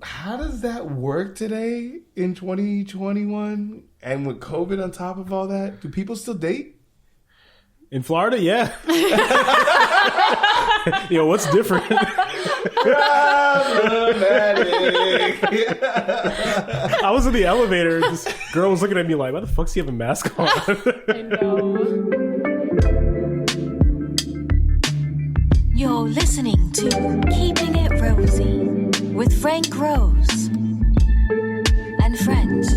how does that work today in 2021? And with COVID on top of all that, do people still date? In Florida, yeah. Yo, what's different? I was in the elevator. This girl was looking at me like, why the fuck's he have a mask on? I know. You're listening to Keeping It Rosy with Frank Rose and friends.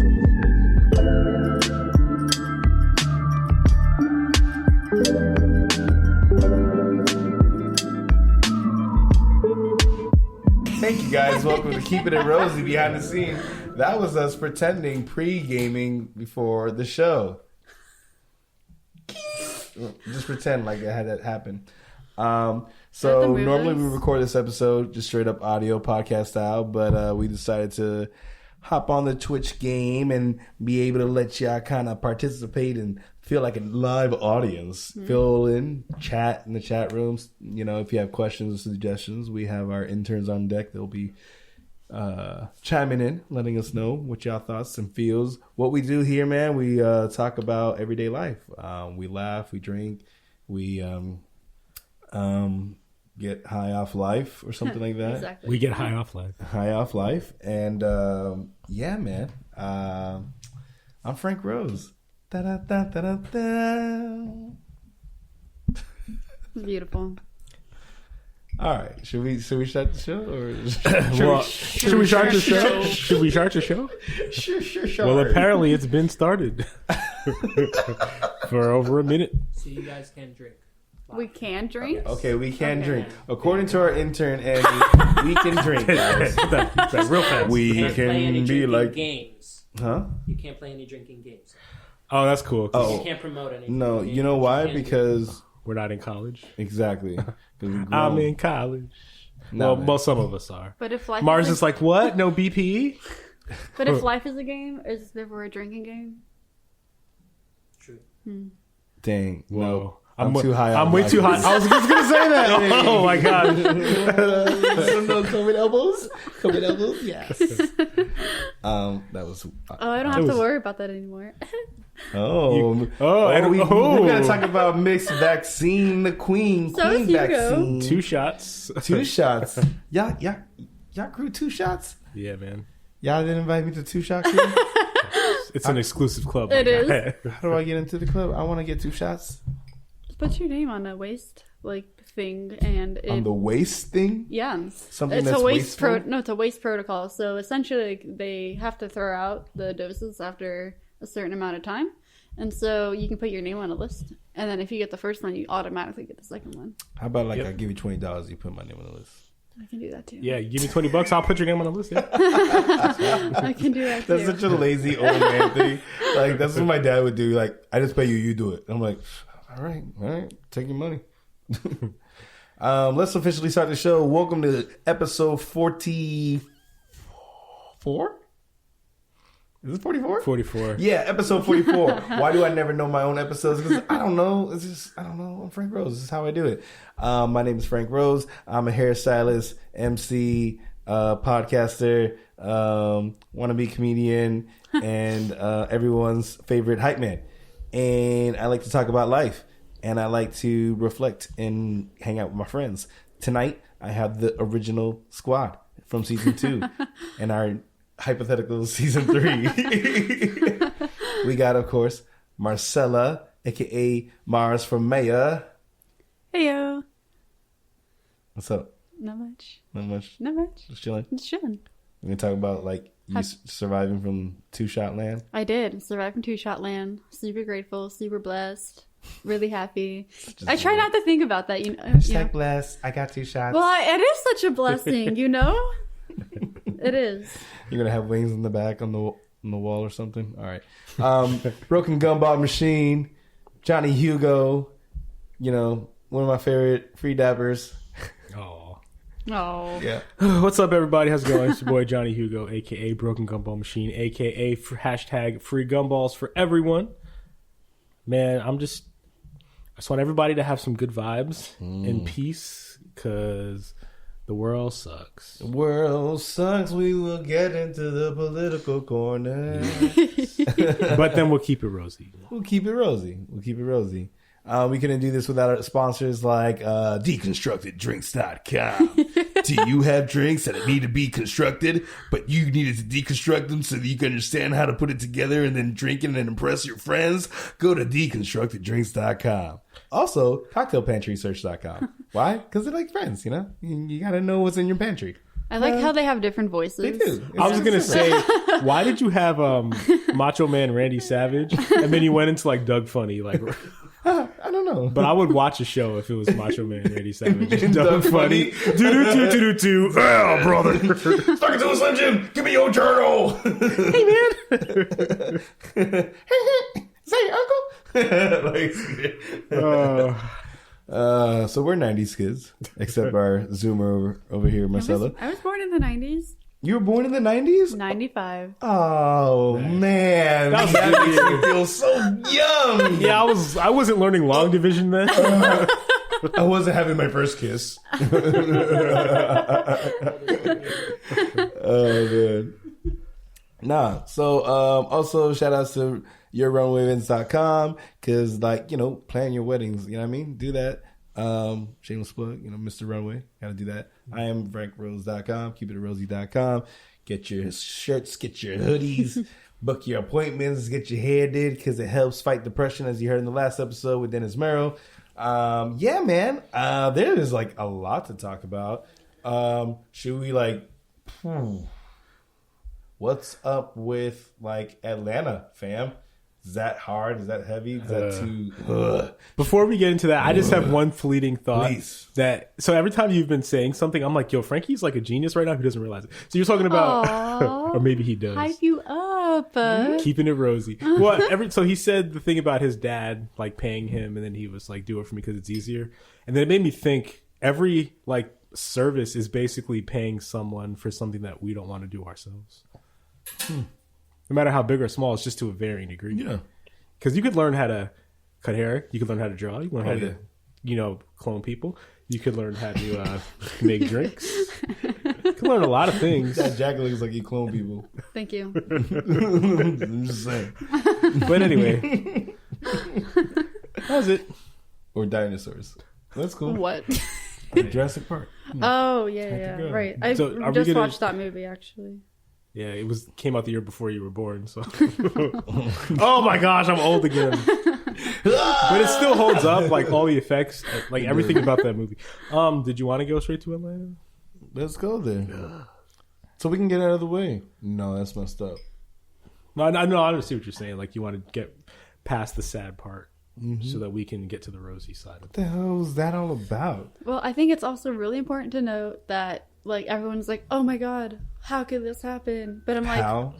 Thank you guys. Welcome to Keeping It Rosy behind the scene. That was us pretending pre-gaming before the show. Just pretend like it had that happen. So normally we record this episode just straight up audio podcast style, but we decided to hop on the Twitch game and be able to let y'all kind of participate and feel like a live audience. Fill in, chat in the chat rooms. You know, if you have questions or suggestions, we have our interns on deck. They'll be chiming in, letting us know what y'all thoughts and feels. What we do here, man, we talk about everyday life. We laugh, we drink, we get high off life or something like that. Exactly. We get high off life. High off life. And yeah, man. I'm Frank Rose. Da-da-da-da-da-da. Beautiful. All right. Should we start the show? Or Should we start the show? Should we start the show? Sure. Well, apparently it's been started for over a minute. So you guys can drink. We can drink? Okay, we can drink. According to our intern, Andy, we can drink, guys. That's real fast. We You can't play any can be drinking like... games. Huh? You can't play any drinking games. Oh, that's cool. Oh. You can't promote anything. No, you know why? Because... We're not in college. Exactly. I'm in college. No, Well, some of us are. But if life Marz is is like, what? No BPE? But if life is a game, is it therefore a drinking game? True. Dang. Whoa. No. I'm too high. I'm way too high. I was just going to say that. Oh, my gosh. No COVID elbows? COVID elbows? Yes. That was... Oh, I don't have to worry about that anymore. we're gonna talk about mixed vaccine, the queen So is Hugo. vaccine. 2 shots. 2 shots. Y'all crew 2 shots. Yeah, man. Y'all didn't invite me to 2 shot crew. It's an exclusive club. It is. How do I get into the club? I want to get 2 shots. Put your name on a waist thing, and On the waist thing. yeah, Something it's that's a waist wasteful? it's a waste protocol. So essentially, they have to throw out the doses after a certain amount of time, and so you can put your name on a list, and then if you get the first one, you automatically get the second one. How about I give you $20, you put my name on the list. I can do that too. Yeah, give me $20, I'll put your name on the list. Yeah. I can do that too. That's such a lazy old man thing. Like that's what my dad would do. Like I just pay you, you do it. I'm like, all right, take your money. Let's officially start the show. Welcome to episode 44. Is it 44? 44. Yeah, episode 44. Why do I never know my own episodes? Because I don't know. It's just, I don't know. I'm Frank Rose. This is how I do it. My name is Frank Rose. I'm a hairstylist, MC, podcaster, wannabe comedian, and everyone's favorite hype man. And I like to talk about life. And I like to reflect and hang out with my friends. Tonight, I have the original squad from season 2 and our hypothetical season 3. We got, of course, Marcella, a.k.a. Marz from Maya. Heyo. What's up? Not much. Not much. Not much. Just chilling. Just chilling. We're going to talk about, like, you surviving from 2-shot land. I did survive from 2-shot land. Super grateful. Super blessed. Really happy. I try not to think about that. Hashtag blessed. I got 2 shots. Well, it is such a blessing, you know? It is. You're going to have wings in the back on the wall or something? All right. Broken Gumball Machine. Johnny Hugo. You know, one of my favorite free dappers. Oh. Yeah. What's up, everybody? How's it going? It's your boy Johnny Hugo, a.k.a. Broken Gumball Machine, a.k.a. Hashtag free gumballs for everyone. Man, I just want everybody to have some good vibes and peace, because The world sucks. The world sucks. We will get into the political corner. But then we'll keep it rosy. We'll keep it rosy. We couldn't do this without our sponsors like deconstructeddrinks.com. Do you have drinks that need to be constructed, but you needed to deconstruct them so that you can understand how to put it together and then drink it and impress your friends? Go to deconstructeddrinks.com. Also, cocktailpantrysearch.com. Why? Because they're like friends, you know? You got to know what's in your pantry. I like how they have different voices. They do. I was going to say, why did you have Macho Man Randy Savage and then you went into like Doug Funny? Like, I don't know. but I would watch a show if it was Macho Man Randy Savage and Doug Funny. Do-do-do-do-do-do. Oh, brother. Stuck it to a Slim Jim. Give me your journal. Hey, man. Say, uncle. So we're 90s kids, except our Zoomer over here, Marcella. I was born in the 90s. You were born in the 90s? 95. Oh, man. That was That good. makes me feel so young. Yeah, I wasn't learning long division then. I wasn't having my first kiss. Oh, man. Nah. So, also shout outs to yourrunwayevents.com because, like, you know, plan your weddings. You know what I mean? Do that. Shameless plug, you know, Mr. Runway. Gotta do that. I am FrankRose.com. KeepItRosy.com. Get your shirts, get your hoodies, book your appointments, get your hair did because it helps fight depression, as you heard in the last episode with Dennis Merrill. Yeah, man. There is like a lot to talk about. Should we like? What's up with like Atlanta, fam? Is that hard? Is that heavy? Is that too? Before we get into that, I just have one fleeting thought. Please. So every time you've been saying something, I'm like, yo, Frankie's like a genius right now who doesn't realize it. So you're talking about, Aw. or maybe he does. Hype you up. Keeping it rosy. Well, so he said the thing about his dad like paying him, and then he was like, "Do it for me because it's easier." And then it made me think every like service is basically paying someone for something that we don't want to do ourselves. No matter how big or small, it's just to a varying degree. Yeah. Because you could learn how to cut hair, you could learn how to draw, you could learn how to, you know, clone people. You could learn how to make drinks. You could learn a lot of things. That jacket looks like you clone people. Thank you. I'm just saying. But anyway, that was it. Or dinosaurs. That's cool. What? Jurassic Park. Oh, yeah. Right. I So, are we just gonna- watched that movie, actually. Yeah, it came out the year before you were born. So, oh my gosh, I'm old again. But it still holds up, like all the effects, like everything about that movie. Did you want to go straight to Atlanta? Let's go there. So we can get out of the way. No, that's messed up. No, I understand what you're saying. Like you want to get past the sad part so that we can get to the rosy side. What the hell was that all about? Well, I think it's also really important to note that, like, everyone's like, oh my God, how could this happen? But I'm like, How?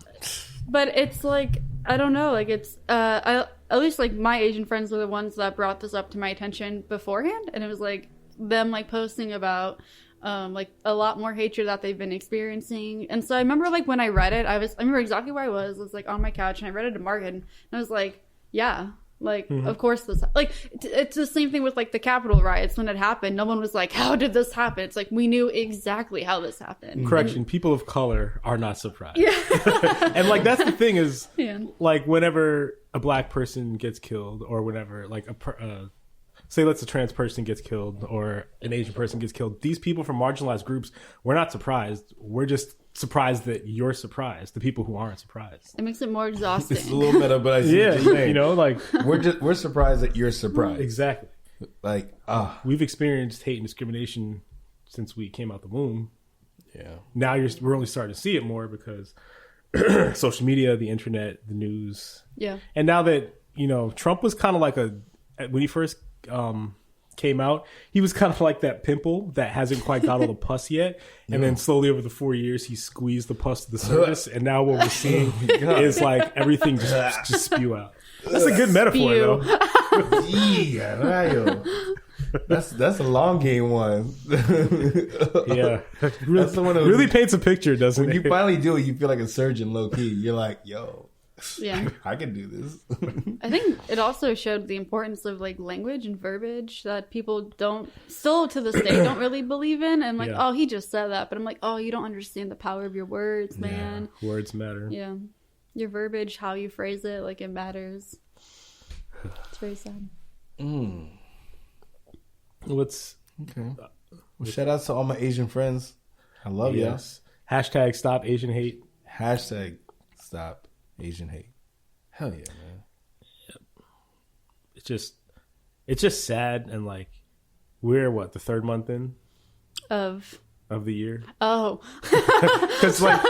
but it's like, I don't know. Like, it's, at least, like, my Asian friends were the ones that brought this up to my attention beforehand. And it was, like, them, like, posting about, like, a lot more hatred that they've been experiencing. And so I remember, like, when I read it, I remember exactly where I was. I was, like, on my couch, and I read it at Market. And I was like, yeah. Like, of course this, like, it's the same thing with, like, the Capitol riots when it happened. No one was like, how did this happen? It's like, we knew exactly how this happened. Correction, people of color are not surprised. Yeah. And, like, that's the thing is, Yeah. like, whenever a black person gets killed or whenever, like, say let's a trans person gets killed or an Asian person gets killed, these people from marginalized groups, we're not surprised. We're just surprised that you're surprised, the people who aren't surprised. It makes it more exhausting. It's a little meta, but I see Yeah, what you're saying. you know, like, We're surprised that you're surprised. exactly. Like, We've experienced hate and discrimination since we came out the womb. yeah. Now we're only starting to see it more because social media, the internet, the news. Yeah. And now that, you know, Trump was kind of like when he first came out, he was kind of like that pimple that hasn't quite got all the pus yet. And then slowly over the 4 years, he squeezed the pus to the surface. And now what we're seeing is like everything just spew out. That's a good metaphor, Spew. though. Yeah, rayo. That's a long game one. Yeah. That's the one that Really paints a picture, doesn't when you it? finally do it, you feel like a surgeon low key. You're like, yo. Yeah. I can do this. I think it also showed the importance of like language and verbiage that people don't still to this day don't really believe in. And like, Yeah. oh, he just said that, but I'm like, oh, you don't understand the power of your words, man. Words matter. Yeah. Your verbiage, how you phrase it, like it matters. It's very sad. Let's Okay. Well, shout out to all my Asian friends. I love you. yes. Hashtag stop Asian hate. Hashtag stop Asian hate. Hell yeah, man. It's just sad, and like we're the third month in Of the year, oh, because like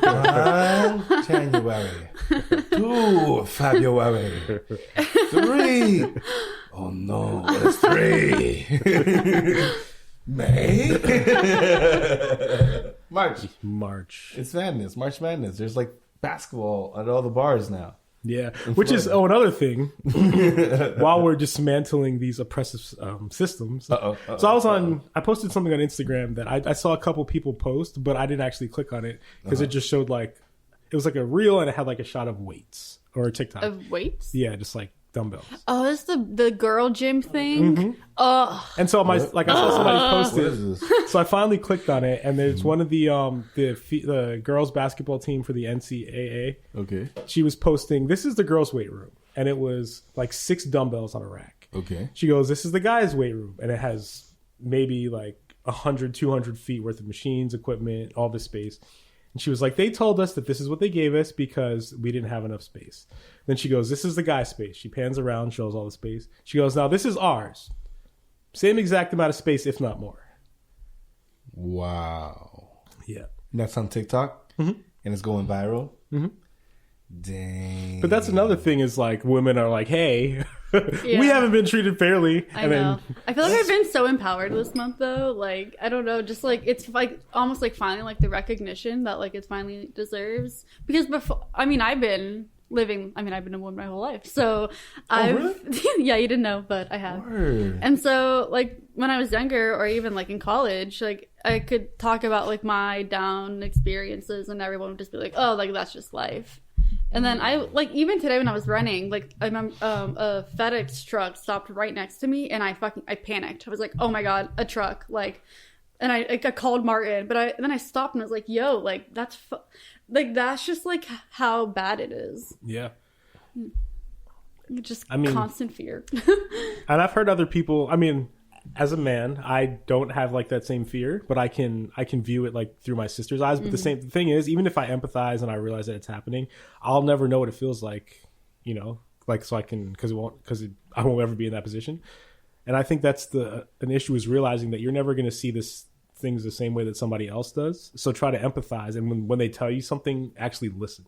1 January, 2 February, 3. Oh no, it's 3. May. March. It's madness. March Madness. There's like basketball at all the bars now. Yeah, which is another thing. While we're dismantling these oppressive systems, so I posted something on Instagram that I saw a couple people post, but I didn't actually click on it because it just showed like it was like a reel and it had like a shot of weights or a TikTok of weights. Yeah, just like dumbbells. Oh, it's the girl gym thing. Oh, And so I saw somebody post What it, is this? so I finally clicked on it, and there's one of the girls basketball team for the NCAA. Okay. She was posting, this is the girls' weight room, and it was like 6 dumbbells on a rack. Okay. She goes, this is the guys' weight room, and it has maybe like 100, 200 feet worth of machines, equipment, all this space. And she was like, they told us that this is what they gave us because we didn't have enough space. Then she goes, this is the guy space. She pans around, shows all the space. She goes, now this is ours. Same exact amount of space, if not more. Wow. Yeah. And that's on TikTok? And it's going viral? Dang. But that's another thing is like women are like, hey, we Yeah. haven't been treated fairly. I know. I feel like I've been so empowered this month though. Like, I don't know, just like it's like almost like finally like the recognition that like it finally deserves. Because before, I've been a woman my whole life. So yeah, you didn't know, but I have. Word. And so like when I was younger or even like in college, like I could talk about like my down experiences and everyone would just be like, oh, like that's just life. And then I like even today when I was running, like I remember a FedEx truck stopped right next to me and I panicked. I was like, oh my God, a truck. Like, and I called Martin, but then I stopped and I was like, yo, like that's just like how bad it is. Yeah. Just constant fear. And I've heard other people, as a man, I don't have like that same fear, but I can view it like through my sister's eyes. But the thing is, even if I empathize and I realize that it's happening, I'll never know what it feels like, like so I can, because I won't ever be in that position. And I think that's an issue is realizing that you're never going to see things the same way that somebody else does. So try to empathize, and when they tell you something, actually listen.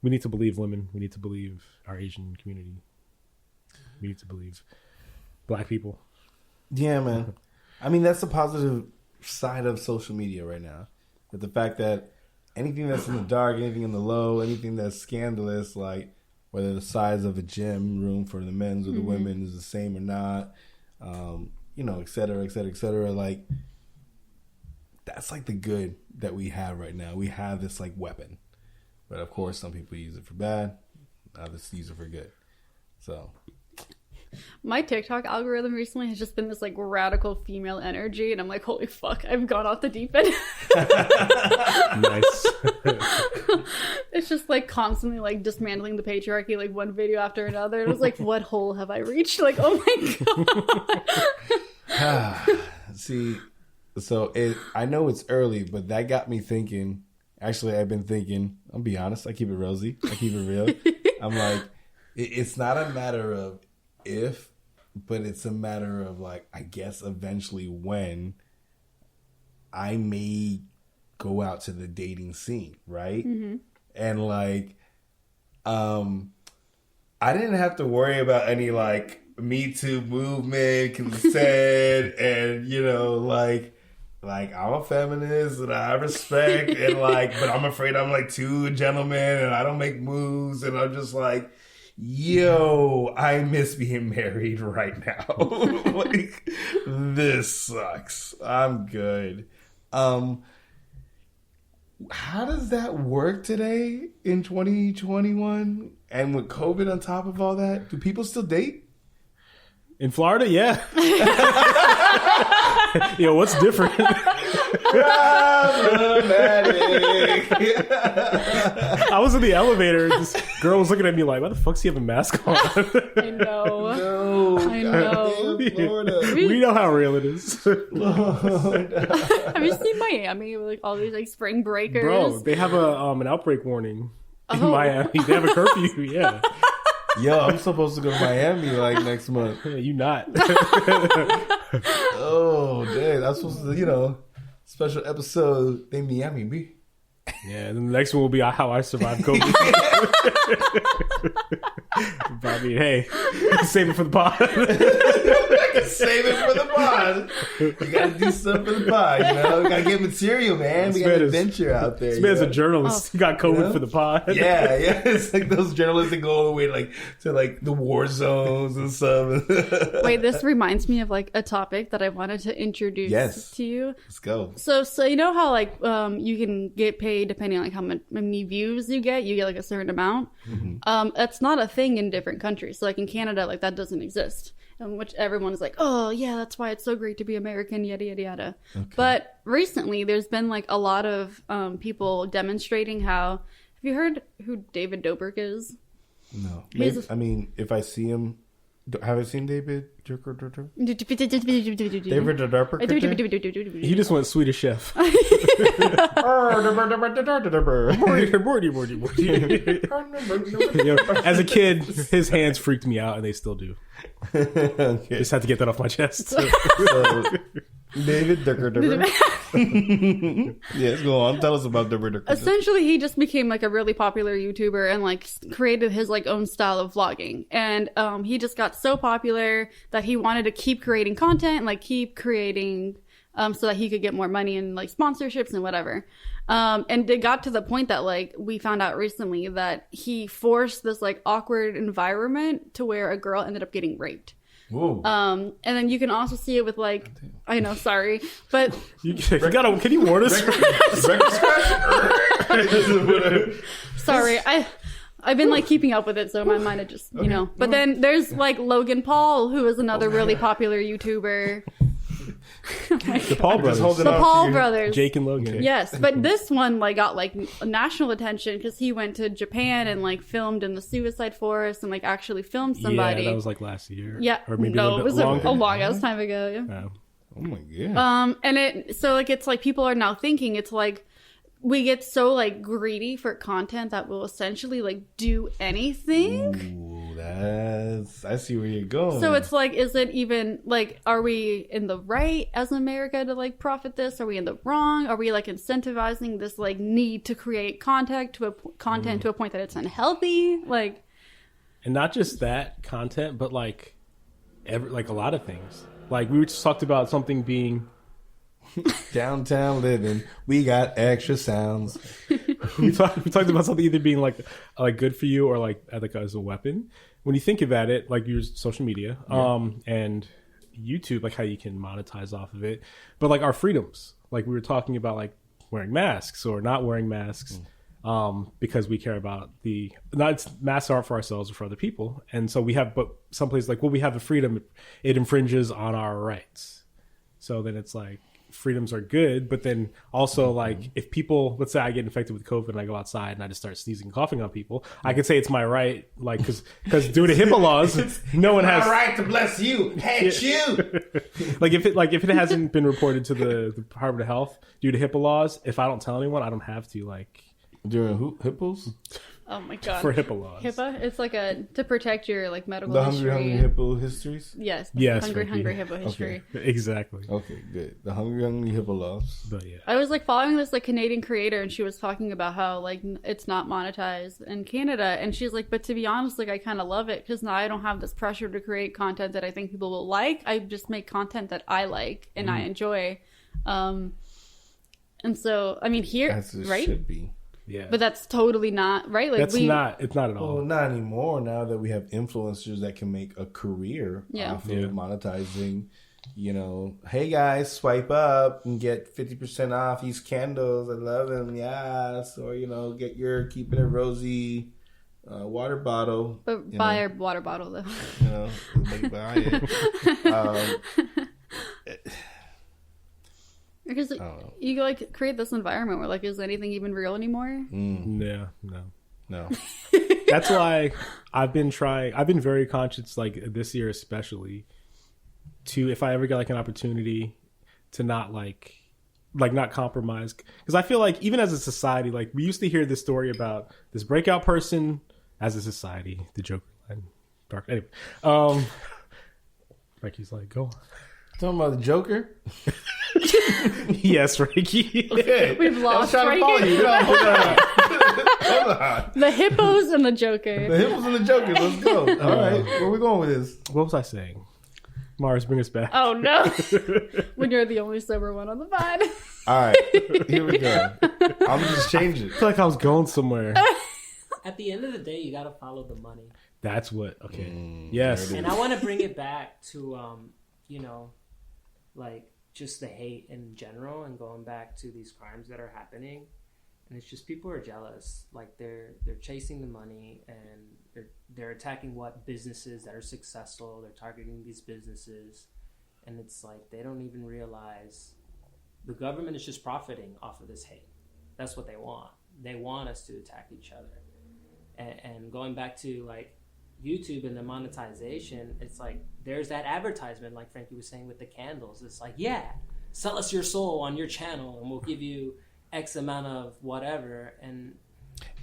We need to believe women. We need to believe our Asian community. We need to believe Black people. Yeah, man. That's the positive side of social media right now. But the fact that anything that's in the dark, anything in the low, anything that's scandalous, like whether the size of a gym room for the men's or the women is the same or not, et cetera, et cetera, et cetera. Like, that's like the good that we have right now. We have this like weapon. But of course, some people use it for bad. Others use it for good. So... My TikTok algorithm recently has just been this like radical female energy, and I'm like, holy fuck, I've gone off the deep end. Nice. It's just like constantly like dismantling the patriarchy, like one video after another. It was like, what hole have I reached? Like, oh my god. See, so I know it's early, but that got me thinking. Actually, I've been thinking. I'll be honest. I keep it rosy. I keep it real. I'm like, it's not a matter of if, but it's a matter of like, I guess eventually when I may go out to the dating scene, right? And like, I didn't have to worry about any like Me Too movement, consent, and like I'm a feminist and I respect and like, but I'm afraid I'm like too gentleman and I don't make moves, and I'm just like, yo, I miss being married right now. Like, this sucks. I'm good. How how does that work today in 2021? And with COVID on top of all that, do people still date? In Florida, yeah. Yo, what's different? I was in the elevator. This girl was looking at me like, "Why the fuck's he have a mask on?" I know. No, I know. goddamn Florida. We know how real it is, Have you seen Miami with like all these like spring breakers? bro. They have an outbreak warning in Oh. Miami. They have a curfew. Yeah, Yo, I'm supposed to go to Miami like next month. yeah, you not. Oh, dang. I'm supposed to, special episode in Miami, B. Yeah, and then the next one will be how I survived COVID. But I mean, hey, save it for the pod. Save it for the pod. You gotta do something for the pod, You gotta get material, man. We got an adventure out there. This man's a journalist. He got COVID for the pod. Yeah. It's like those journalists that go all the way to the war zones and stuff. Wait, this reminds me of like a topic that I wanted to introduce to you. Let's go. So you know how like you can get paid depending on like how many views you get like a certain amount. Mm-hmm. That's not a thing in different countries. So like in Canada, like that doesn't exist. Which everyone is like, oh yeah, that's why it's so great to be American, yada yada yada. Okay. But recently, there's been like a lot of people demonstrating how. Have you heard who David Dobrik is? No, maybe, I mean, if I see him, have I seen David? David David Dobrik. He just went Swedish Chef. As a kid, his hands freaked me out, and they still do. Okay. Just had to get that off my chest. So, David Dobrik. Yes, go on. Tell us about David Dobrik. Essentially, he just became like a really popular YouTuber and like created his like own style of vlogging. And he just got so popular that he wanted to keep creating content and like keep creating so that he could get more money and like sponsorships and whatever. And it got to the point that like we found out recently that he forced this like awkward environment to where a girl ended up getting raped. Whoa. And then you can also see it with like, I know, sorry, but Can you warn us? sorry, I've been like keeping up with it, so my mind had just, But then there's like Logan Paul, who is another really popular YouTuber. The Paul brothers. The Paul brothers. Jake and Logan. Yes, but this one like got like national attention because he went to Japan and like filmed in the suicide forest and like actually filmed somebody. Yeah, that was like last year. Yeah, or maybe no, it was a longer. long ass time ago. Yeah. Oh my god. And it's like people are now thinking it's like we get so like greedy for content that will essentially like do anything. Ooh, I see where you're going. So it's like, is it even like, are we in the right as America to like profit this? Are we in the wrong? Are we like incentivizing this like need to create content to a point that it's unhealthy? Like, and not just that content, but like a lot of things. Like we just talked about something being downtown living. We got extra sounds. we talked about something either being like good for you or like as a weapon. When you think about it, like your social media, and YouTube, like how you can monetize off of it, but like our freedoms, like we were talking about, like wearing masks or not wearing masks, because we care about masks aren't for ourselves or for other people, and so we have. But some places like, well, we have the freedom, it infringes on our rights. So then it's like, freedoms are good, but then also like if people, let's say I get infected with COVID and I go outside and I just start sneezing and coughing on people, I could say it's my right, like because due to HIPAA laws, no one has my right to bless you, hate you. like if it hasn't been reported to the Department of Health due to HIPAA laws, if I don't tell anyone, I don't have to like during hippos. oh my god, for HIPAA laws. HIPAA, it's like to protect your like medical The history. hungry hippo histories. Yes, hungry hippo history. Okay. Exactly. Okay, good. The hungry hippo laws. But yeah, I was like following this like Canadian creator, and she was talking about how like it's not monetized in Canada, and she's like, but to be honest, like I kind of love it because now I don't have this pressure to create content that I think people will like. I just make content that I like and I enjoy, and so I mean here, As it right? should be. yeah. But that's totally not right. Like It's not at all. Well, not anymore. Now that we have influencers that can make a career off of monetizing hey guys, swipe up and get 50% off these candles. I love them. Yes. Or, get your Keeping It Rosy water bottle. But buy a water bottle, though. Buy it. Because you like create this environment where like, is anything even real anymore? No. That's why I've been very conscious, like this year especially, to if I ever get like an opportunity to not like not compromise, because I feel like even as a society, like we used to hear this story about this breakout person as a society, the Joker line, dark. Anyway, Frankie's like, go on. Talking about the Joker? Yes, Frankie. Okay. We've lost Frankie. Hold on. The hippos and the Joker. The hippos and the Joker. Let's go. All right. Where we going with this? What was I saying? Marz, bring us back. Oh, no. When you're the only sober one on the pod. All right. Here we go. I'm just changing. I feel like I was going somewhere. At the end of the day, you got to follow the money. That's what. Okay. Yes. And I want to bring it back to, like just the hate in general, and going back to these crimes that are happening. And it's just people are jealous. Like they're chasing the money, and they're attacking what businesses that are successful. They're targeting these businesses, and it's like they don't even realize the government is just profiting off of this hate. That's what they want. They want us to attack each other. And going back to like YouTube and the monetization, it's like there's that advertisement, like Frankie was saying with the candles. It's like, yeah, sell us your soul on your channel, and we'll give you X amount of whatever. And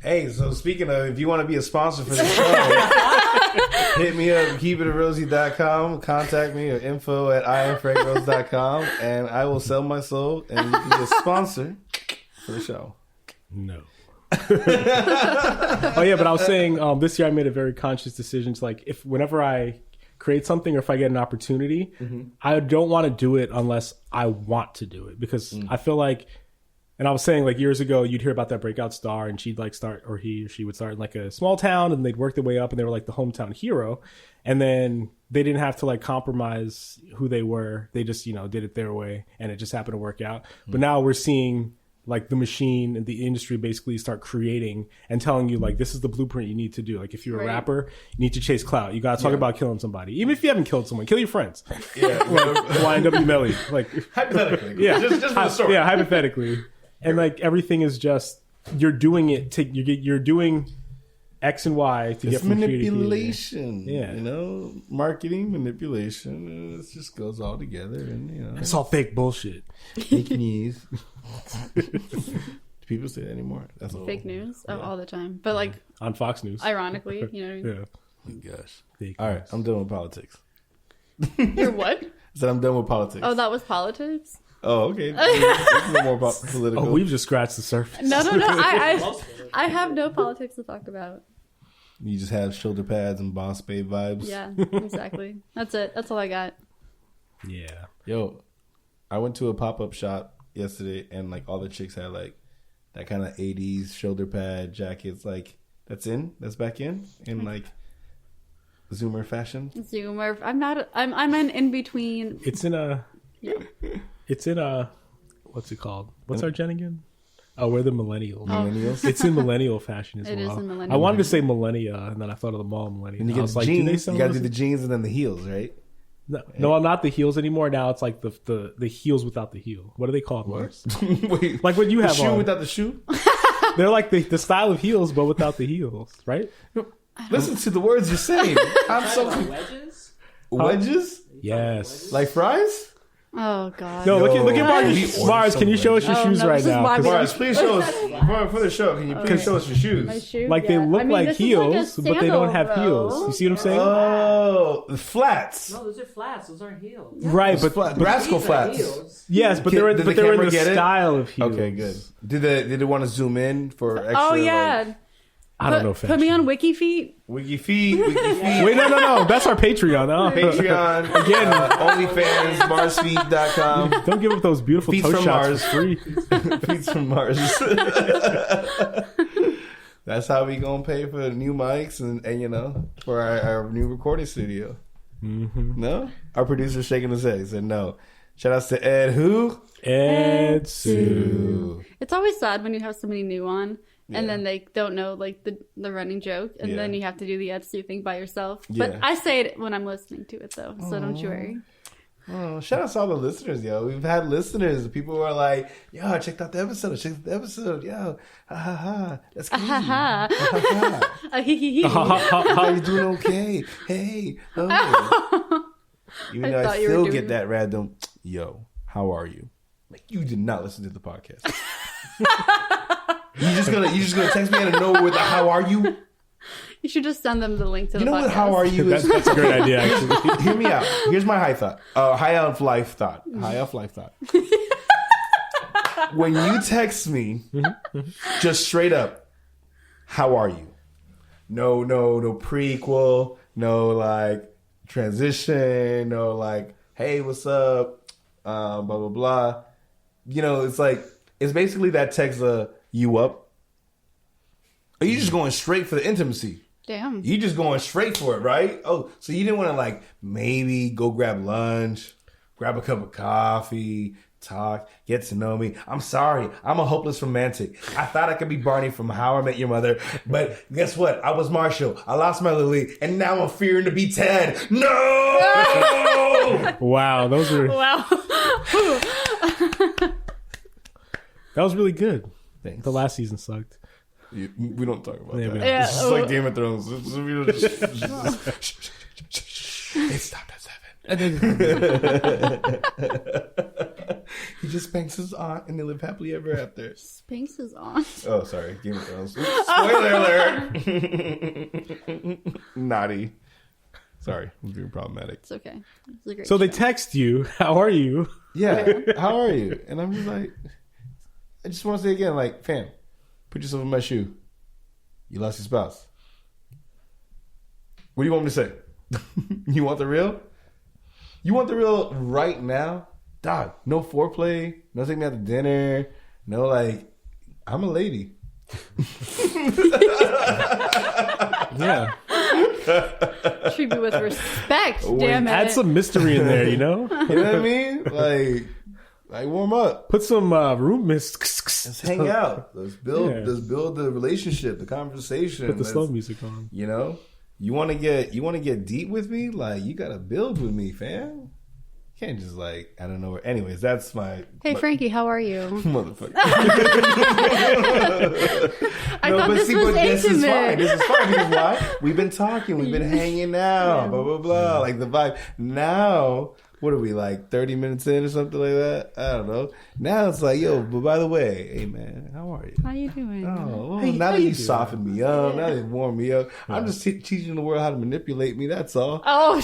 hey, so speaking of, if you want to be a sponsor for the show, hit me up, keepingitrosy.com, contact me, or info@IamFrankRose.com, and I will sell my soul, and you can be a sponsor for the show. No. Oh yeah, but I was saying this year I made a very conscious decision to like, if whenever I create something or if I get an opportunity, I don't want to do it unless I want to do it, because I feel like, and I was saying like years ago you'd hear about that breakout star and she'd like start, or he or she would start in like a small town and they'd work their way up and they were like the hometown hero, and then they didn't have to like compromise who they were. They just did it their way and it just happened to work out. But now we're seeing like the machine and the industry basically start creating and telling you like, this is the blueprint you need to do. Like if you're a rapper, you need to chase clout. You got to talk about killing somebody. Even if you haven't killed someone, kill your friends. Yeah. YNW Melly. Like hypothetically. Yeah. Just for the story. Yeah, hypothetically. And like everything is just, you're doing it to, you're doing X and Y to get from manipulation. Yeah. Marketing, manipulation. It just goes all together, and it's all fake bullshit. Fake news. Do people say that anymore? That's fake news all the time, but like on Fox News, ironically, you know what I mean? Yeah. Oh my gosh. Fake all right, news. I'm done with politics. You're what? I said I'm done with politics. Oh, that was politics? Oh, okay. It's a little more political. Oh, we've just scratched the surface. No. I have no politics to talk about. You just have shoulder pads and boss babe vibes. Yeah, exactly. That's it. That's all I got. Yeah. Yo, I went to a pop-up shop yesterday, and like all the chicks had like that kind of 80s shoulder pad jackets. Like that's back in like Zoomer fashion. Zoomer. I'm an in between. It's in a what's it called? What's our gen again? Oh, we're the millennials. Millennials. It's in millennial fashion as It well. is in millennial I wanted to say millennia, and then I thought of the mall millennial. And you I get was the like, jeans. You got to do the jeans and then the heels, right? No, not the heels anymore. Now it's like the heels without the heel. What are they called? Marz? Wait, like what you have the shoe on. without the shoe? They're like the style of heels, but without the heels, right? Listen to the words you're saying. I'm so wedges. Wedges? Yes. Like fries? Oh God. No, look at Yo. Marz. Can you show us your shoes no, right this is now? why 'Cause, we- Mars, please show us for the show. Can you please show us your shoes? My shoe? like they Yeah. look I mean, like this is heels, a but they don't sandal have row. heels. You see what I'm saying? Oh, the flats. No, those are flats. Those aren't heels. Right, but Rascal These are flats. heels. yes, but Did they're the in camera the get it? style of heels. Okay, good. Did they want to zoom in for extra? Oh yeah. Like, I don't know. Put me on Wiki Feet. Wiki feet. Wait, no. That's our Patreon. No. Patreon again. OnlyFans. MarzFeet.com. Don't give up those beautiful Feet toe from shots Marz. for free. Feet from Mars. That's how we gonna pay for the new mics and for our new recording studio. No? Our producer's shaking his head. He said no. Shout outs to Ed who? Ed Sue. It's always sad when you have somebody new on and then they don't know like the running joke and then you have to do the Ed Sue thing by yourself. But I say it when I'm listening to it though, so don't you worry. Oh, shout out to all the listeners, yo. We've had listeners. People who are like, yo, I checked out the episode. Yo, ha ha ha. That's crazy. Ha ha ha. Are you doing okay? Hey. Oh. Even though I still get that random, yo, how are you? Like, you did not listen to the podcast. you just gonna text me out of nowhere with a how are you? You should just send them the link to the podcast. You know what how are you is? That's a great idea, actually. Hear me out. Here's my high thought. High off life thought. When you text me, just straight up, how are you? No prequel, no like transition, no like, hey, what's up? Blah blah blah. You know, it's like it's basically that text you up. Are you just going straight for the intimacy? Damn. You just going straight for it, right? Oh, so you didn't want to like maybe go grab lunch, grab a cup of coffee, talk, get to know me. I'm sorry. I'm a hopeless romantic. I thought I could be Barney from How I Met Your Mother, but guess what? I was Marshall. I lost my Lily, and now I'm fearing to be Ted. No! Wow, those were... Wow. That was really good. Thanks. The last season sucked. We don't talk about that. Yeah. It's just like Game of Thrones. It stopped at 7. He just spanks his aunt and they live happily ever after. Spanks his aunt. Oh, sorry. Game of Thrones. Oops, spoiler alert. Naughty. Sorry. I'm being problematic. It's okay. It's a great So they show. text you, how are you? Yeah. How are you? And I'm just like, I just want to say again, like, fam, put yourself in my shoe. You lost your spouse. What do you want me to say? You want the real? You want the real right now? Dog, no foreplay, no take me out to dinner, no like, I'm a lady. Yeah. Treat me with respect, damn it. Add some mystery in there, you know? You know what I mean? Like warm up. Put some room mist. Let's hang out. Let's build the relationship, the conversation. Put the slow music on. You know? You wanna get deep with me? Like you gotta build with me, fam. You can't just like, I don't know. Anyways, that's my Frankie, how are you? motherfucker. I thought this was this is fine. intimate. This is fine because why? We've been talking. We've been hanging out. Blah blah blah. Like the vibe. Now, what are we like? 30 minutes in or something like that? I don't know. Now it's like, yo. But by the way, hey man, how are you? How you doing? Oh, well, now that you softened me up, now that you warmed me up, I'm just teaching the world how to manipulate me. That's all. Oh,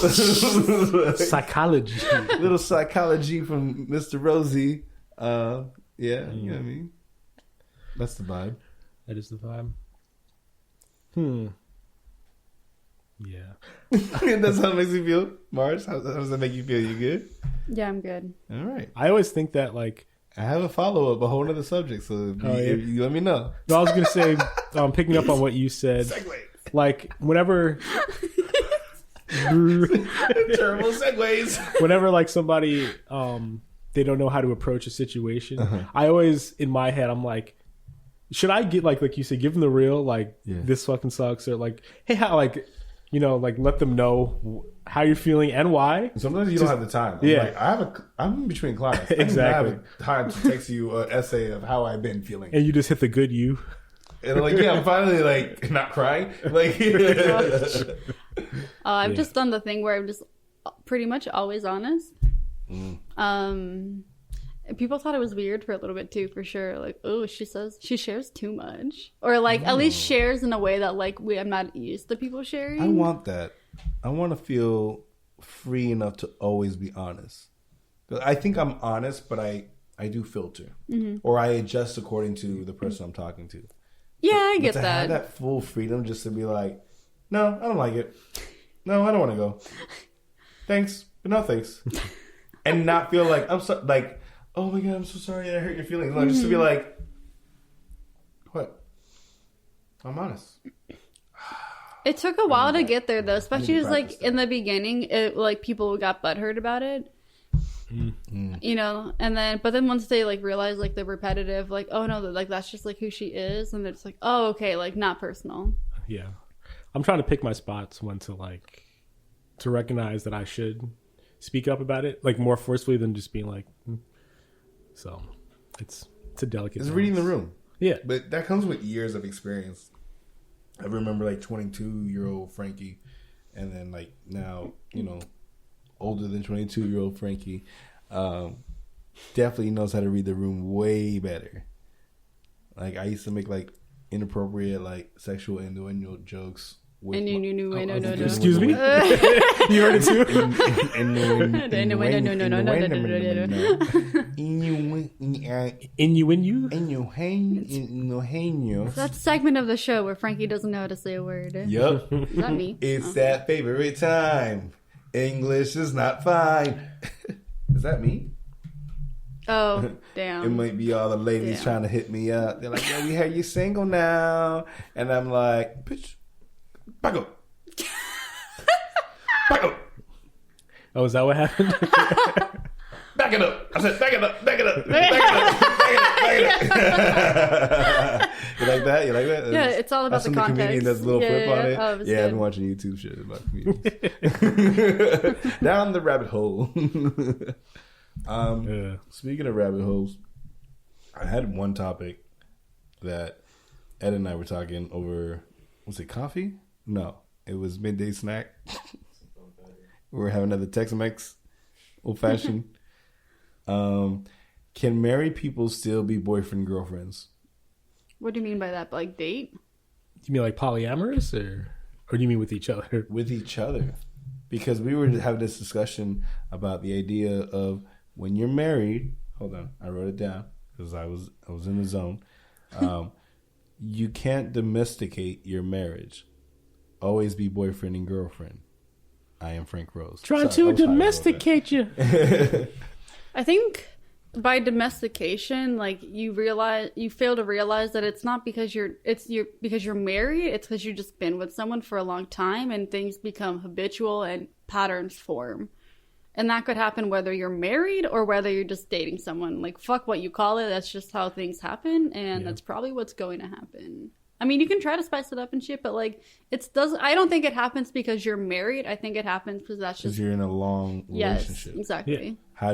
Psychology. Little psychology from Mr. Rosey. Yeah, you know what I mean. That's the vibe. That is the vibe. Yeah. That's how it makes you feel, Marz. How does that make you feel? You good? yeah, I'm good. All right. I always think that like, I have a follow up, a whole other subject. So you let me know. no, I was going to say, picking up on what you said, like whenever, Terrible segues. whenever like somebody, they don't know how to approach a situation, I always, in my head, I'm like, should I get like you said, give them the real, like this fucking sucks, or like, hey, how, like, you know, like let them know how you're feeling and why. Sometimes you don't have the time. I'm in between clients. Exactly. I don't have time to text you an essay of how I've been feeling. And you just hit the good you. And I'm like, yeah, I'm finally like not crying. Like, I've just done the thing where I'm just pretty much always honest. People thought it was weird for a little bit too, for sure. Like, oh, she shares too much, or like at least shares in a way that like I'm not used to people sharing. I want that. I want to feel free enough to always be honest. I think I'm honest, but I do filter, or I adjust according to the person I'm talking to. Yeah, I get to that. have that full freedom just to be like, no, I don't like it. No, I don't want to go. Thanks, but no thanks. And not feel like I'm so like, oh my god, I'm so sorry I hurt your feelings. No, just to be like, what? I'm honest. It took a while to get there though, especially because like practice in the beginning, it like people got butthurt about it. You know, and then but then once they like realize like the repetitive, like oh no, like that's just like who she is, and it's like oh okay, like not personal. Yeah, I'm trying to pick my spots when to like to recognize that I should speak up about it, like more forcefully than just being like. So it's a delicate. It's balance. reading the room. Yeah, but that comes with years of experience. I remember like 22-year-old Frankie, and then like now, you know, older than 22-year-old Frankie, definitely knows how to read the room way better. Like I used to make like inappropriate like sexual innuendo jokes. Excuse me? You heard it too? Innuendo. That segment of the show where Frankie doesn't know how to say a word. Yup. Is that me? It's that favorite time. English is not fine. Is that me? Oh, damn. It might be all the ladies trying to hit me up. They're like, "Yo, we heard you single now," and I'm like, "Bitch, back up, back up." Oh, is that what happened? Back it up. I said, back it up, back it up, back it up, back it up, back it up. You like that? You like that? Yeah, it's all about the context. Comedian does a little flip on it. Oh, yeah, I've been watching YouTube shit about comedians. Down the rabbit hole. Speaking of rabbit holes, I had one topic that Ed and I were talking over. Was it coffee? No, it was midday snack. We were having another Tex-Mex, old fashioned. Can married people still be boyfriend girlfriends? What do you mean by that? Like date? You mean like polyamorous, or do you mean with each other? With each other, because we were having this discussion about the idea of when you're married. Hold on, I wrote it down because I was in the zone. You can't domesticate your marriage. Always be boyfriend and girlfriend. I am Frank Rose. Trying to domesticate you. I think by domestication, like you fail to realize that it's not because because you're married. It's because you've just been with someone for a long time, and things become habitual and patterns form. And that could happen whether you're married or whether you're just dating someone. Like, fuck what you call it. That's just how things happen. And that's probably what's going to happen. I mean, you can try to spice it up and shit, but like, I don't think it happens because you're married. I think it happens because that's just... Because you're in a long relationship. Yes, exactly. Yeah. How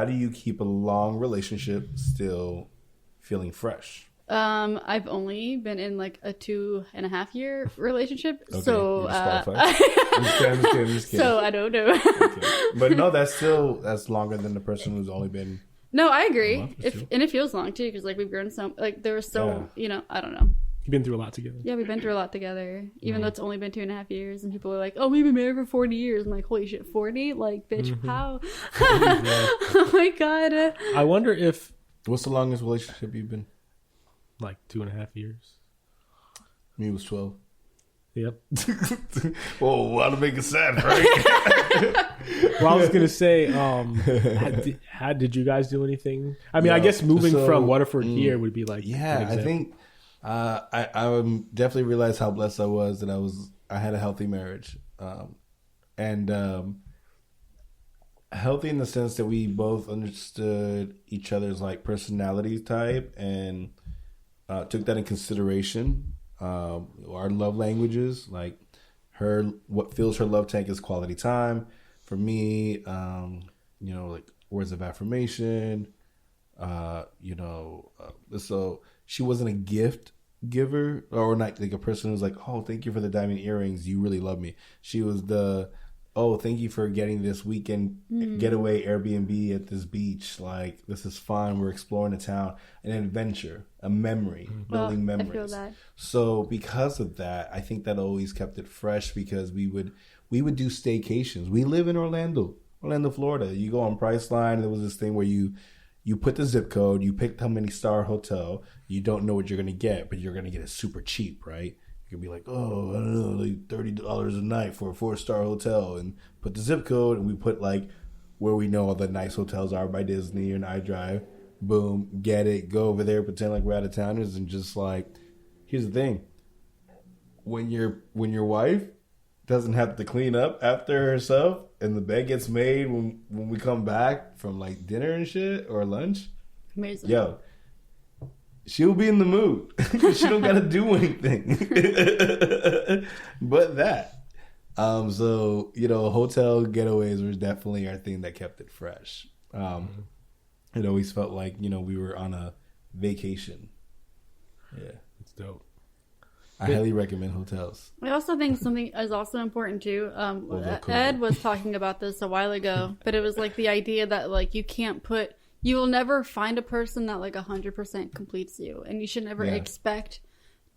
do you keep a long relationship still feeling fresh? I've only been in like a 2.5 year relationship, Okay, so I'm just kidding. so I don't know. Okay. But no, that's longer than the person who's only been. No, I agree. Month And it feels long too, because like we've grown so like there was so I don't know. You've been through a lot together. Yeah, we've been through a lot together, even though it's only been 2.5 years, and people are like, "Oh, we've been married for 40 years." I'm like, "Holy shit, 40? Like, bitch, how?" Oh my god. I wonder if What's the longest relationship you've been? like 2.5 years. Me was 12. Yep. Whoa, want to make it sad, right? Well, I was gonna say, did you guys do anything? I mean, I guess moving from Waterford here would be like, yeah. I think I definitely realized how blessed I was that I had a healthy marriage, and healthy in the sense that we both understood each other's like personality type and took that in consideration. Our love languages, like what fills her love tank is quality time. For me, like words of affirmation. So she wasn't a gift giver or not like a person who's like, "Oh, thank you for the diamond earrings. You really love me." She was "Oh, thank you for getting this weekend getaway Airbnb at this beach. Like, this is fun. We're exploring the town. An adventure, a memory, building memories." I feel that. So because of that, I think that always kept it fresh because we would do staycations. We live in Orlando, Florida. You go on Priceline. There was this thing where you put the zip code, you pick how many star hotel. You don't know what you're going to get, but you're going to get it super cheap, right? You can be like, "Oh, I don't know, like $30 a night for a 4-star hotel," and put the zip code, and we put like where we know all the nice hotels are by Disney and iDrive. Boom, get it, go over there, pretend like we're out of towners, and just like, here's the thing. when your wife doesn't have to clean up after herself and the bed gets made when we come back from like dinner and shit or lunch. Amazing. Yo, she'll be in the mood. She don't gotta do anything. But that. So, hotel getaways was definitely our thing that kept it fresh. It always felt like, we were on a vacation. Yeah. It's dope. I highly recommend hotels. I also think something is also important too. Ed was talking about this a while ago, but it was like the idea that like you will never find a person that like 100% completes you, and you should never expect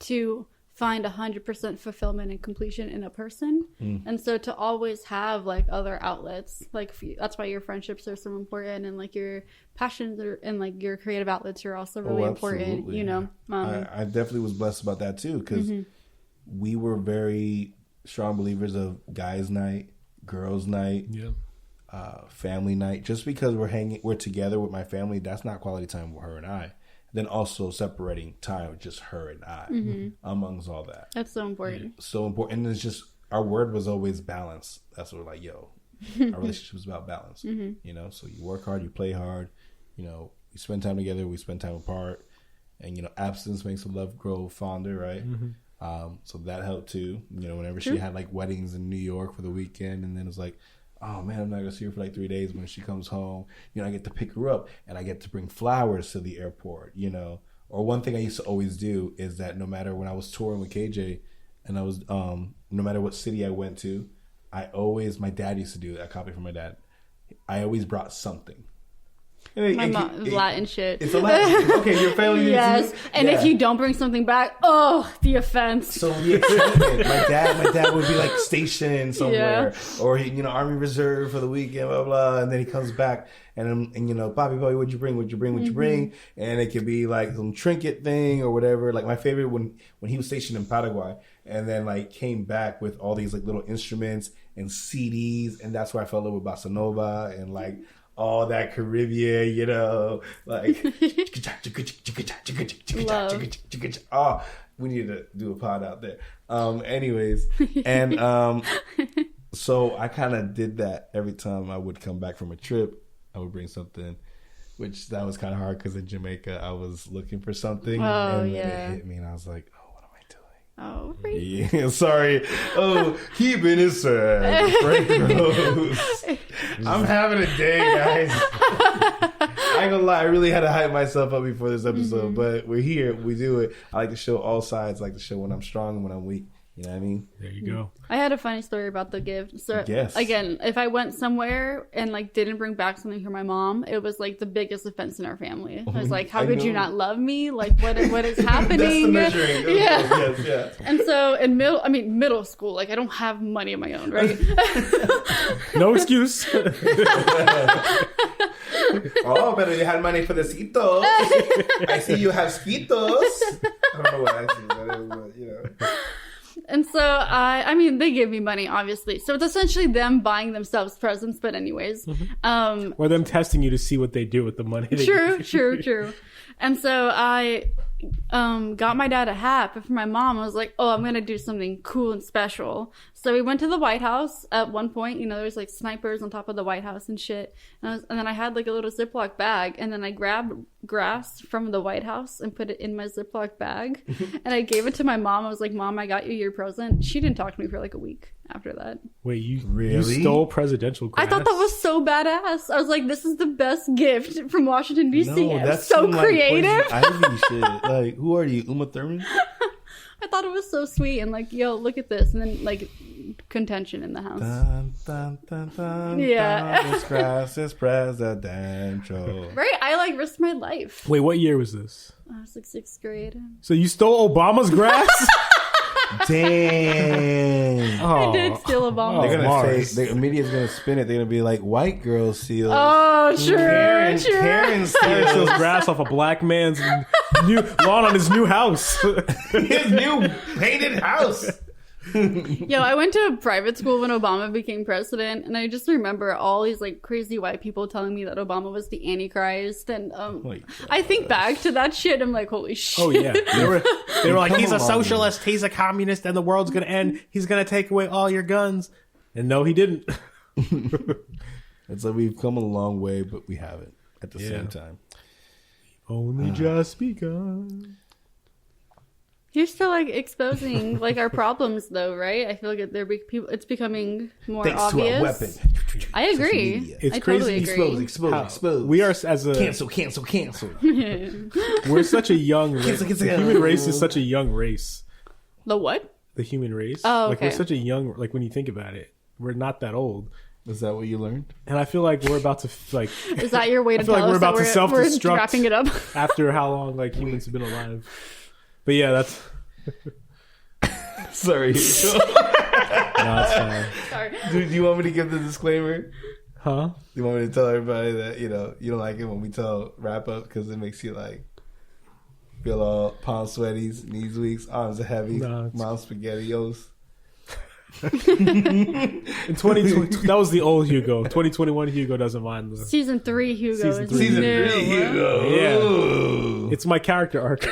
to find 100% fulfillment and completion in a person. And so to always have like other outlets, like that's why your friendships are so important, and like your passions and like your creative outlets are also really important. I definitely was blessed about that too, because we were very strong believers of guys' night, girls' night, family night. Just because we're together with my family, that's not quality time with her and I. Then also separating time with just her and I amongst all that. That's so important. So important. And it's just, our word was always balance. That's what we're like, our relationship is about balance. So you work hard, you play hard, you spend time together, we spend time apart. And, absence makes the love grow fonder, right? So that helped too. Whenever she had like weddings in New York for the weekend, and then it was like, oh man, I'm not gonna see her for like 3 days. When she comes home, I get to pick her up and I get to bring flowers to the airport, Or one thing I used to always do is that no matter when I was touring with KJ, and I was no matter what city I went to, my dad used to do it. I copied from my dad. I always brought something. My mom, Latin shit. It's a Latin. Okay, your family. Yes, and if you don't bring something back, the offense. So the excitement. my dad would be like stationed somewhere, or Army Reserve for the weekend, blah blah, and then he comes back and Bobby, what'd you bring? What'd you bring? And it could be like some trinket thing or whatever. Like my favorite when he was stationed in Paraguay, and then like came back with all these like little instruments and CDs, and that's where I fell in love with bossa nova and like all that Caribbean, like oh, we need to do a pod out there. Anyways, and so I kind of did that every time I would come back from a trip. I would bring something, which that was kind of hard because in Jamaica I was looking for something, and then it hit me, and I was like, oh, right. Yeah, sorry. Oh, keeping it sad. Frank Rose. I'm having a day, guys. I ain't gonna lie, I really had to hype myself up before this episode, but we're here. We do it. I like to show all sides. I like to show when I'm strong and when I'm weak. You know what I mean? There you go. I had a funny story about the gift. So again, if I went somewhere and like didn't bring back something for my mom, it was like the biggest offense in our family. I was like, how could you not love me? Like what is happening? That's the measuring. Yeah. And so in middle school, like I don't have money of my own, right? No excuse. Oh, but you had money for the skitos. I see you have skitos. I don't know what actually that is, but And so they give me money, obviously. So it's essentially them buying themselves presents. But anyways, or them testing you to see what they do with the money. True. And so I got my dad a hat, but for my mom, I was like, oh, I'm going to do something cool and special. So we went to the White House at one point. There was like snipers on top of the White House and shit. And then I had like a little Ziploc bag, and then I grabbed grass from the White House and put it in my Ziploc bag. And I gave it to my mom. I was like, Mom, I got you your present. She didn't talk to me for like a week after that. Wait, you really? You stole presidential grass? I thought that was so badass. I was like, this is the best gift from Washington, D.C. No, that's so creative. Like Ivy shit. Like, who are you, Uma Thurman? I thought it was so sweet, and like, yo, look at this, and then like contention in the house. Dun, dun, dun, dun, yeah, this grass is presidential. Right, I like risked my life. Wait, what year was this? I was like 6th grade. So you stole Obama's grass? Dang. I did steal Obama's. They're gonna say, the media's gonna spin it. They're gonna be like, white girl steals. Oh, true. Karen steals grass off a black man's new lawn on his new house. His new painted house. Yo, I went to a private school when Obama became president, and I just remember all these like crazy white people telling me that Obama was the Antichrist, and I think back to that shit. I'm like, holy shit! Oh yeah, they were like, he's a along. socialist, he's a communist, and the world's gonna end. He's gonna take away all your guns, and no, he didn't. It's like we've come a long way, but we haven't at the same time. Only just begun. You're still like exposing like our problems, though, right? I feel like it's becoming more Thanks obvious. to our weapon. I agree. media. It's I crazy. totally agree. Expose. We are as a cancel. we're such a young race. Cancel. The human race is such a young race. The what? The human race. Oh, Like we're okay. such a young. Like when you think about it, we're not that old. Is that what you learned? And I feel like we're about to like Is that your way to I feel tell like we're us that about to we're self-destruct. wrapping it up? after how long like humans have been alive. But yeah, that's Sorry. no, it's fine. Sorry. Do you want me to give the disclaimer? Huh? You want me to tell everybody that, you don't like it when we tell wrap up because it makes you like feel all palm sweaties, knees weak, arms are heavy, No, it's- mouth spaghettios. In 2020, that was the old Hugo. 2021 Hugo doesn't mind the. Season 3 Hugo Season is three. Season new. 3, Hugo. Yeah. Ooh. It's my character arc. What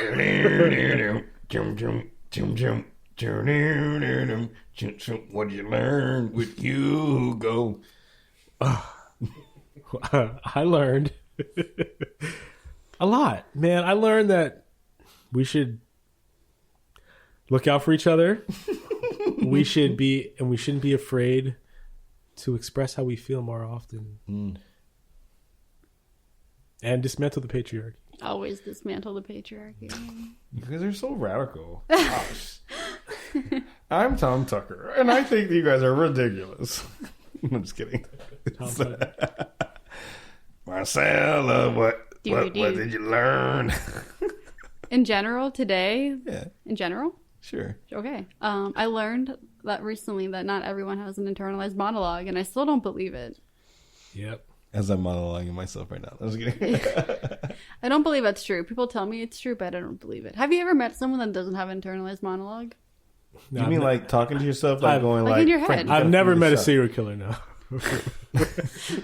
did you learn with Hugo? I learned a lot, man. I learned that we should look out for each other. We shouldn't be afraid to express how we feel more often. And dismantle the patriarchy. Always dismantle the patriarchy. You guys are so radical. Gosh. I'm Tom Tucker, and I think you guys are ridiculous. I'm just kidding. Marcella, what did you learn? In general, today, Yeah, in general, sure. okay. I learned that recently that not everyone has an internalized monologue, and I still don't believe it. Yep. As I'm monologuing myself right now. I was kidding. I don't believe that's true. People tell me it's true, but I don't believe it. Have you ever met someone that doesn't have internalized monologue? No, You mean like talking to yourself, like going Like like in your head. Frank, you I've gotta never figure met a this out. serial killer. No.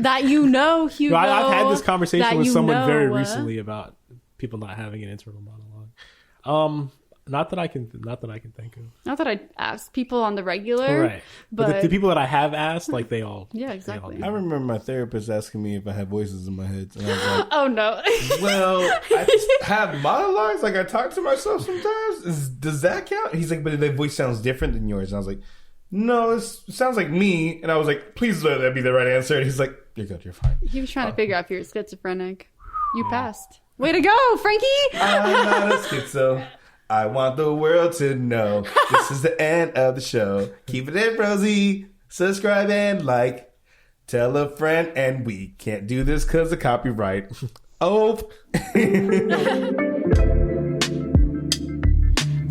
That you know, Hugo. No, I've had this conversation that with you someone very know. recently about people not having an internal monologue. Not that I can think of. Not that I ask people on the regular, Right. but the people that I have asked, like they all. yeah, they all exactly. do. I remember my therapist asking me if I had voices in my head, and I was like, Oh no. "Well, I have monologues. Like I talk to myself sometimes. Does that count?" He's like, "But their voice sounds different than yours." And I was like, "No, it sounds like me." And I was like, "Please let that be the right answer." And he's like, "You're good. You're fine." He was trying to figure out if you're schizophrenic. You passed. Way to go, Frankie! I'm not a schizo. I want the world to know. This is the end of the show. Keep it in, Rosey. Subscribe and like. Tell a friend, and we can't do this because of copyright. Oh.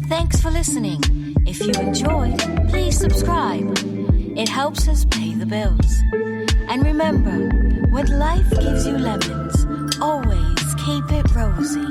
Thanks for listening. If you enjoyed, please subscribe. It helps us pay the bills. And remember, when life gives you lemons, always keep it rosy.